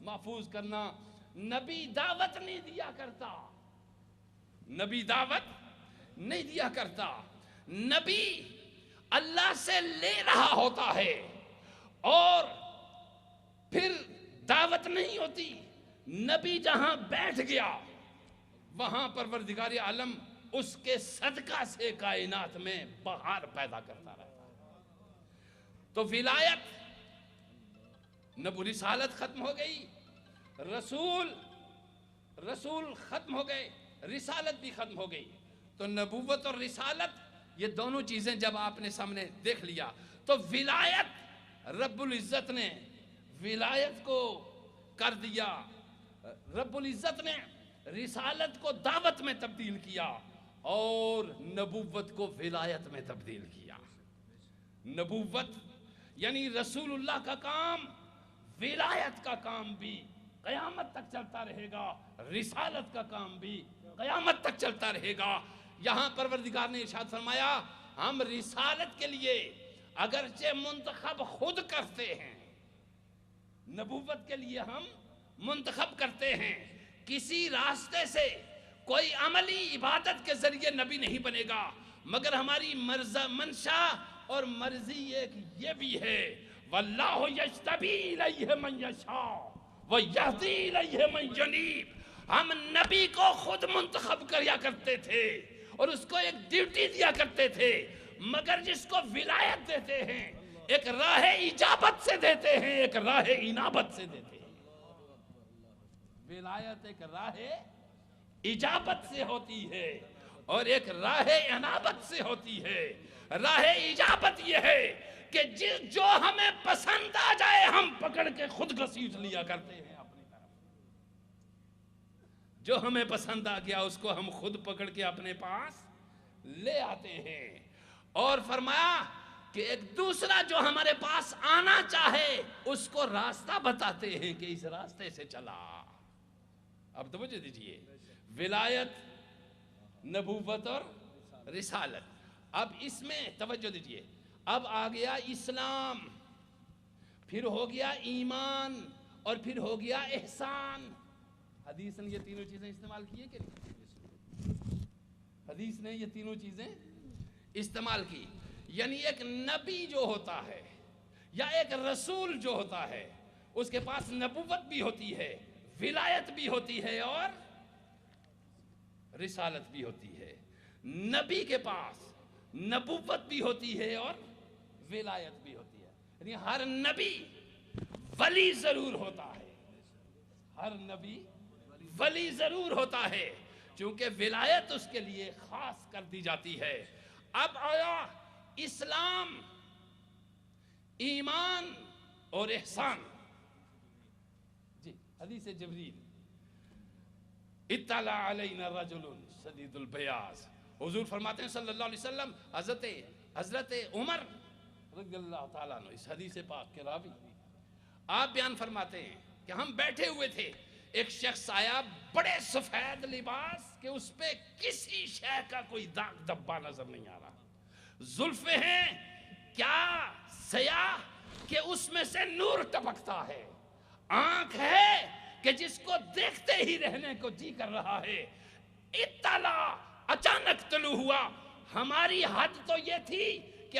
محفوظ کرنا. نبی دعوت نہیں دیا کرتا، نبی دعوت نہیں دیا کرتا. نبی اللہ سے لے رہا ہوتا ہے اور پھر دعوت نہیں ہوتی. نبی جہاں بیٹھ گیا وہاں پروردگار عالم اس کے صدقہ سے کائنات میں بہار پیدا کرتا رہتا ہے. تو ولایت رسالت ختم ہو گئی، رسول ختم ہو گئے، رسالت بھی ختم ہو گئی. تو نبوت اور رسالت یہ دونوں چیزیں جب آپ نے سامنے دیکھ لیا تو ولایت رب العزت نے ولایت کو کر دیا، رب العزت نے رسالت کو دعوت میں تبدیل کیا اور نبوت کو ولایت میں تبدیل کیا. نبوت یعنی رسول اللہ کا کام، ولایت کا کام بھی قیامت تک چلتا رہے گا، رسالت کا کام بھی قیامت تک چلتا رہے گا. یہاں پروردگار نے ارشاد فرمایا ہم رسالت کے لیے اگرچہ منتخب خود کرتے ہیں، نبوت کے لیے ہم منتخب کرتے ہیں. کسی راستے سے کوئی عملی عبادت کے ذریعے نبی نہیں بنے گا، مگر ہماری منشا اور مرضی ایک یہ بھی ہے واللہ یجتبی الیہ من یشاء ویہدی الیہ من ینیب. ہم نبی کو خود منتخب کیا کرتے تھے اور اس کو ایک ڈیوٹی دیا کرتے تھے، مگر جس کو ولایت دیتے ہیں ایک راہ اجابت سے دیتے ہیں، ایک راہ انابت سے دیتے ہیں. ولایت ایک راہ اجابت سے ہوتی ہے اور ایک راہ انابت سے ہوتی ہے. راہ اجابت یہ ہے کہ جو ہمیں پسند آ جائے ہم پکڑ کے خود گھسیٹ لیا کرتے ہیں اپنی طرف. جو ہمیں پسند آ گیا اس کو ہم خود پکڑ کے اپنے پاس لے آتے ہیں. اور فرمایا کہ ایک دوسرا جو ہمارے پاس آنا چاہے اس کو راستہ بتاتے ہیں کہ اس راستے سے چلا. اب توجہ دیجئے، ولایت، نبوت اور رسالت. اب اس میں توجہ دیجئے، اب آ گیا اسلام، پھر ہو گیا ایمان اور پھر ہو گیا احسان. حدیث نے یہ تینوں چیزیں استعمال کی ہیں کہ نہیں؟ حدیث نے یہ تینوں چیزیں استعمال کی. یعنی ایک نبی جو ہوتا ہے یا ایک رسول جو ہوتا ہے اس کے پاس نبوت بھی ہوتی ہے، ولایت بھی ہوتی ہے اور رسالت بھی ہوتی ہے. نبی کے پاس نبوت بھی ہوتی ہے اور ولایت بھی ہوتی ہے. یعنی ہر نبی ولی ضرور ہوتا ہے، ہر نبی ولی ضرور ہوتا ہے چونکہ ولایت اس کے لیے خاص کر دی جاتی ہے. اب آیا اسلام، ایمان اور احسان. جی حدیث جبریل، اطلع علینا رجل شدید البیاض. حضور فرماتے ہیں صلی اللہ علیہ وسلم، حضرت عمر رضی اللہ تعالیٰ عنہ اس حدیث پاک کے راوی، آپ بیان فرماتے ہیں کہ ہم بیٹھے ہوئے تھے، ایک شخص آیا بڑے سفید لباس کہ اس پہ کسی شے کا کوئی داغ دھبا نظر نہیں آ رہا، زلفیں ہیں کیا سیاہ کہ اس میں سے نور ٹپکتا ہے، آنکھ ہے کہ جس کو دیکھتے ہی رہنے کو جی کر رہا ہے. اطلاع اچانک طلوع ہوا. ہماری حد تو یہ تھی کہ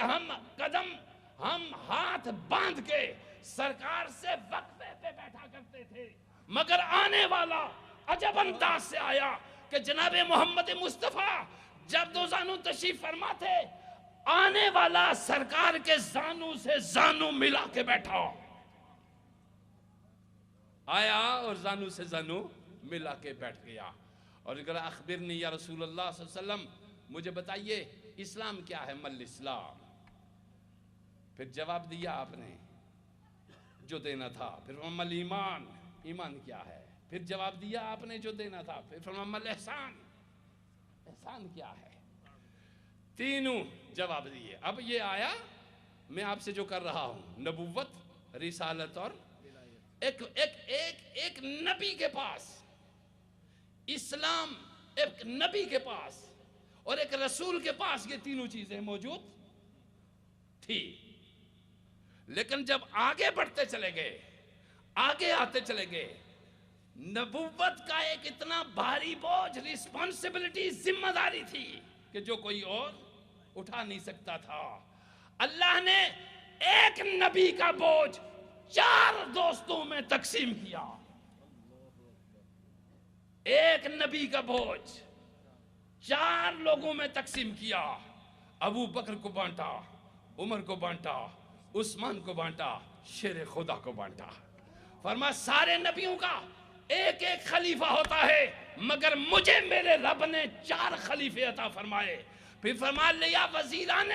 ہم ہاتھ باندھ کے سرکار سے وقفے پہ بیٹھا کرتے تھے، مگر آنے والا عجب انداز سے آیا کہ جناب محمد مصطفیٰ جب دو زانو تشریف فرما تھے، آنے والا سرکار کے زانو سے زانو ملا کے بیٹھا، آیا اور زانو سے زانو ملا کے بیٹھ گیا اور اگر اخبرنی یا رسول اللہ صلی اللہ علیہ وسلم، مجھے بتائیے اسلام کیا ہے، مل اسلام. پھر جواب دیا آپ نے جو دینا تھا. پھر مل ایمان، ایمان کیا ہے. پھر جواب دیا آپ نے جو دینا تھا. پھر مل احسان، احسان کیا ہے. تینوں جواب دیے. اب یہ آیا میں آپ سے جو کر رہا ہوں، نبوت، رسالت اور ایک نبی کے پاس اسلام، ایک نبی کے پاس اور ایک رسول کے پاس یہ تینوں چیزیں موجود تھی. لیکن جب آگے بڑھتے چلے گئے، آگے آتے چلے گئے. نبوت کا ایک اتنا بھاری بوجھ، رسپانسبلٹی، ذمہ داری تھی کہ جو کوئی اور اٹھا نہیں سکتا تھا. اللہ نے ایک نبی کا بوجھ 4 دوستوں میں تقسیم کیا. ایک نبی کا بوجھ 4 لوگوں میں تقسیم کیا. ابو بکر کو بانٹا، عمر کو بانٹا، عثمان کو بانٹا، شیر خدا کو بانٹا. فرما سارے نبیوں کا ایک ایک خلیفہ ہوتا ہے، مگر مجھے میرے رب نے 4 خلیفے عطا فرمائے. پھر فرما لیا وزیران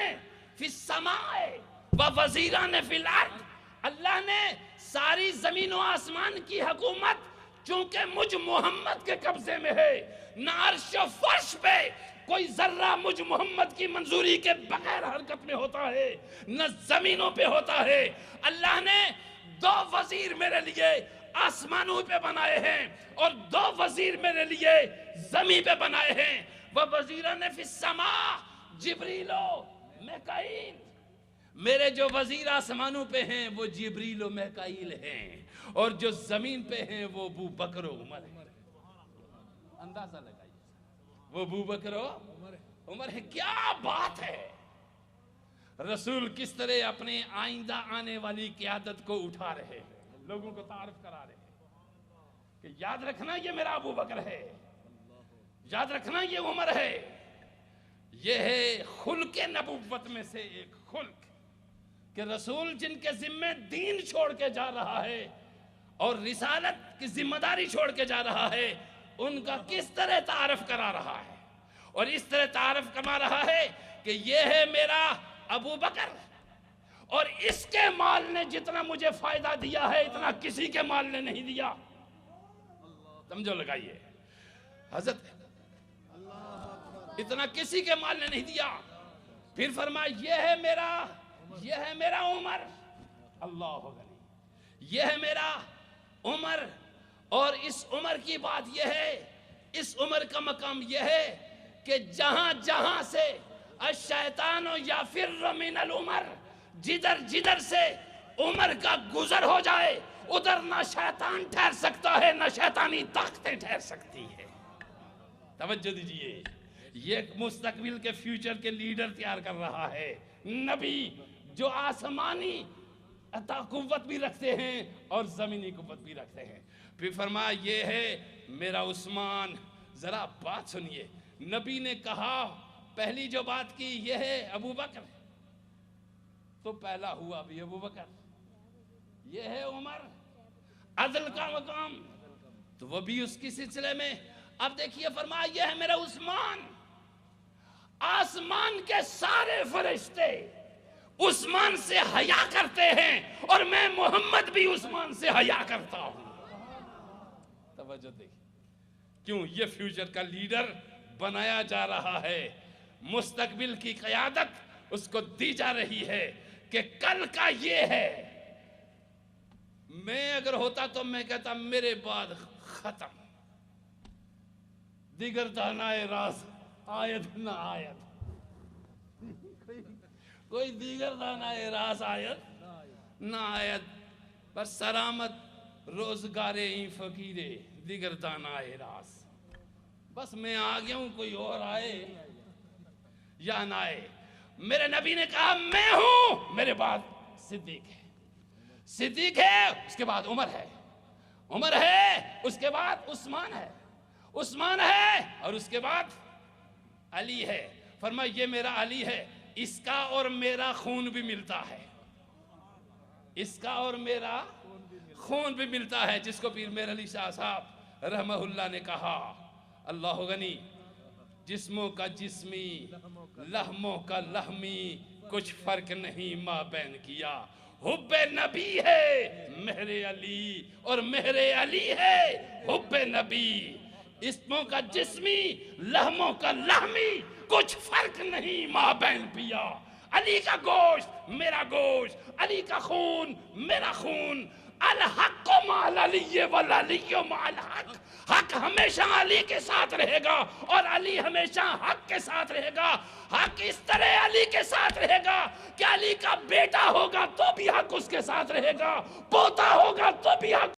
فی السماء و وزیران فی الارض. اللہ نے ساری زمین و آسمان کی حکومت چونکہ مجھ محمد کے قبضے میں ہے، نہ عرش و فرش پہ کوئی ذرہ مجھ محمد کی منظوری کے بغیر حرکت میں ہوتا ہے، نہ زمینوں پہ ہوتا ہے. اللہ نے 2 وزیر میرے لیے آسمانوں پہ بنائے ہیں اور 2 وزیر میرے لیے زمین پہ بنائے ہیں. وَوَزِيرًا فِي السَّمَاءِ جبریل و میکائیل. میرے جو وزیر آسمانوں پہ ہیں وہ جبریل و میکائیل ہیں، اور جو زمین پہ ہیں وہ ابو بکر و عمر ہیں. اندازہ لگائیے، وہ ابو بکر و عمر ہے. کیا بات ہے! رسول کس طرح اپنے آئندہ آنے والی قیادت کو اٹھا رہے ہیں، لوگوں کو تعارف کرا رہے ہیں کہ یاد رکھنا یہ میرا ابو بکر ہے، یاد رکھنا یہ عمر ہے. یہ ہے خلق نبوت میں سے ایک خلق کہ رسول جن کے ذمہ دین چھوڑ کے جا رہا ہے اور رسالت کی ذمہ داری چھوڑ کے جا رہا ہے، ان کا کس طرح تعارف کرا رہا ہے. اور اس طرح تعارف کرا رہا ہے کہ یہ ہے میرا ابو بکر، اور اس کے مال نے جتنا مجھے فائدہ دیا ہے اتنا کسی کے مال نے نہیں دیا. سمجھو لگائیے، حضرت اتنا کسی کے مال نے نہیں دیا. پھر فرمایا یہ ہے میرا عمر. اللہ غنی. یہ ہے میرا عمر، اور اس عمر کی بات یہ ہے، اس عمر کا مقام یہ ہے کہ جہاں جہاں سے الشیطان یفر من العمر، جدھر جدھر سے عمر کا گزر ہو جائے ادھر نہ شیطان ٹھہر سکتا ہے نہ شیطانی طاقتیں ٹھہر سکتی ہے. توجہ دیجئے، یہ ایک مستقبل کے فیوچر کے لیڈر تیار کر رہا ہے، نبی جو آسمانی عطا قوت بھی رکھتے ہیں اور زمینی قوت بھی رکھتے ہیں. پھر فرمایا یہ ہے میرا عثمان. ذرا بات سنیے، نبی نے کہا پہلی جو بات کی یہ ہے ابو بکر، تو پہلا ہوا بھی ابو بکر. یہ ہے عمر، عدل کا مقام، تو وہ بھی اس کی سلسلے میں. اب دیکھیے فرمایا یہ ہے میرا عثمان. آسمان کے سارے فرشتے عثمان سے حیا کرتے ہیں اور میں محمد بھی عثمان سے حیا کرتا ہوں. توجہ دیکھیں، کیوں یہ فیوچر کا لیڈر بنایا جا رہا ہے، مستقبل کی قیادت اس کو دی جا رہی ہے کہ کل کا یہ ہے. میں اگر ہوتا تو میں کہتا میرے بعد ختم، دیگر دانائے راز آیت نہ آیت. کوئی دیگر دانائے راز آیت نہ آیت، بس سلامت روزگارے ہی فقیرے دیگر دانائے راز. بس میں آ گیا ہوں، کوئی اور آئے یا نہ آئے. میرے نبی نے کہا میں ہوں، میرے بعد صدیق ہے، صدیق ہے، اس کے بعد عمر ہے، عمر ہے، اس کے بعد عثمان ہے، عثمان ہے، اور اس کے بعد علی ہے. فرمایا یہ میرا علی ہے، اس کا اور میرا خون بھی ملتا ہے، اس کا اور میرا خون بھی ملتا ہے. جس کو پیر میر علی شاہ صاحب رحمہ اللہ نے کہا اللہ غنی، جسموں کا جسمی لحموں کا لحمی کچھ فرق نہیں ماں بین کیا. حب نبی ہے مہر علی اور مہر علی ہے حب نبی. جسموں کا جسمی لحموں کا لحمی کچھ فرق نہیں ماں بین پیا. علی کا گوشت میرا گوشت، علی کا خون میرا خون. الحق مع العلی والعلی مع الحق. حق ہمیشہ علی کے ساتھ رہے گا اور علی ہمیشہ حق کے ساتھ رہے گا. حق اس طرح علی کے ساتھ رہے گا کہ علی کا بیٹا ہوگا تو بھی حق اس کے ساتھ رہے گا، پوتا ہوگا تو بھی حق